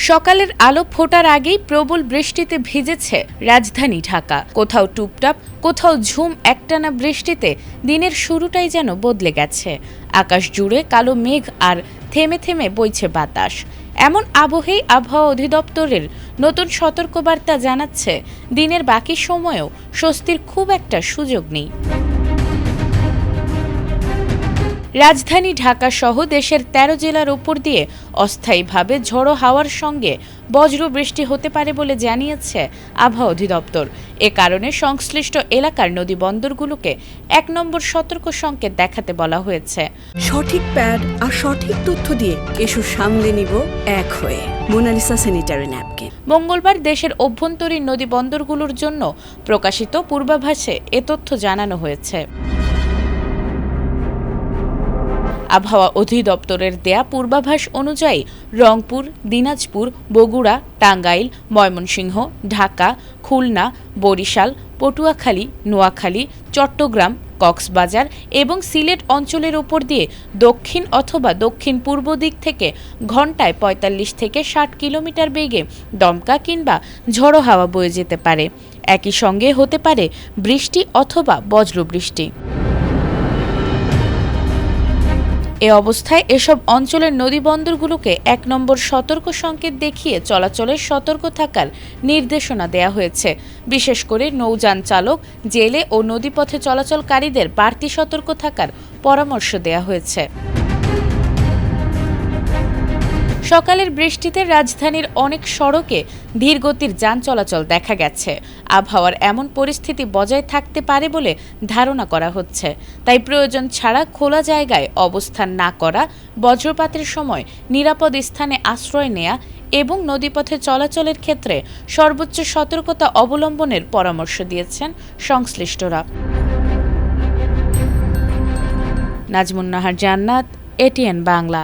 সকালের আলো ফোটার আগেই প্রবল বৃষ্টিতে ভিজেছে রাজধানী ঢাকা। কোথাও টুপটাপ, কোথাও ঝুম একটানা বৃষ্টিতে দিনের শুরুটাই যেন বদলে গেছে। আকাশ জুড়ে কালো মেঘ আর থেমে থেমে বইছে বাতাস। এমন আবহেই আবহাওয়া অধিদপ্তরের নতুন সতর্কবার্তা জানাচ্ছে, দিনের বাকি সময়েও স্বস্তির খুব একটা সুযোগ নেই। রাজধানী ঢাকা সহ দেশের ১৩ জেলার ওপর দিয়ে অস্থায়ীভাবে ঝোড়ো হাওয়ার সঙ্গে বজ্র বৃষ্টি হতে পারে বলে জানিয়েছে আবহাওয়া অধিদপ্তর। এ কারণে সংশ্লিষ্ট এলাকার নদী বন্দরগুলোকে ১ নম্বর সতর্ক সংকেত দেখাতে বলা হয়েছে। সঠিক প্যাড আর সঠিক তথ্য দিয়ে এসব সামলে নিব এক হয়ে। Monalisa sanitary napkin. মঙ্গলবার দেশের অভ্যন্তরীণ নদী বন্দরগুলোর জন্য প্রকাশিত পূর্বাভাসে এ তথ্য জানানো হয়েছে। আবহাওয়া অধিদপ্তরের দেয়া পূর্বাভাস অনুযায়ী রংপুর, দিনাজপুর, বগুড়া, টাঙ্গাইল, ময়মনসিংহ, ঢাকা, খুলনা, বরিশাল, পটুয়াখালী, নোয়াখালী, চট্টগ্রাম, কক্সবাজার এবং সিলেট অঞ্চলের ওপর দিয়ে দক্ষিণ অথবা দক্ষিণ পূর্ব দিক থেকে ঘণ্টায় ৪৫ থেকে ৬০ কিলোমিটার বেগে দমকা কিংবা ঝোড়ো হাওয়া বয়ে যেতে পারে। একই সঙ্গে হতে পারে বৃষ্টি অথবা বজ্রবৃষ্টি। এ অবস্থায় এসব অঞ্চলের নদীবন্দরগুলোকে ১ নম্বর সতর্ক সংকেত দেখিয়ে চলাচলের সতর্ক থাকার নির্দেশনা দেয়া হয়েছে। বিশেষ করে নৌযান চালক, জেলে ও নদীপথে চলাচলকারীদের বাড়তি সতর্ক থাকার পরামর্শ দেয়া হয়েছে। সকালের বৃষ্টিতে রাজধানীর অনেক সড়কে ধীরগতির যান চলাচল দেখা গেছে। আবহাওয়ার এমন পরিস্থিতি বজায় থাকতে পারে বলে ধারণা করা হচ্ছে। তাই প্রয়োজন ছাড়া খোলা জায়গায় অবস্থান না করা, বজ্রপাতের সময় নিরাপদ স্থানে আশ্রয় নেয়া এবং নদীপথে চলাচলের ক্ষেত্রে সর্বোচ্চ সতর্কতা অবলম্বনের পরামর্শ দিয়েছেন সংশ্লিষ্টরা। নাজমুন নাহার জান্নাত, এটিএন বাংলা।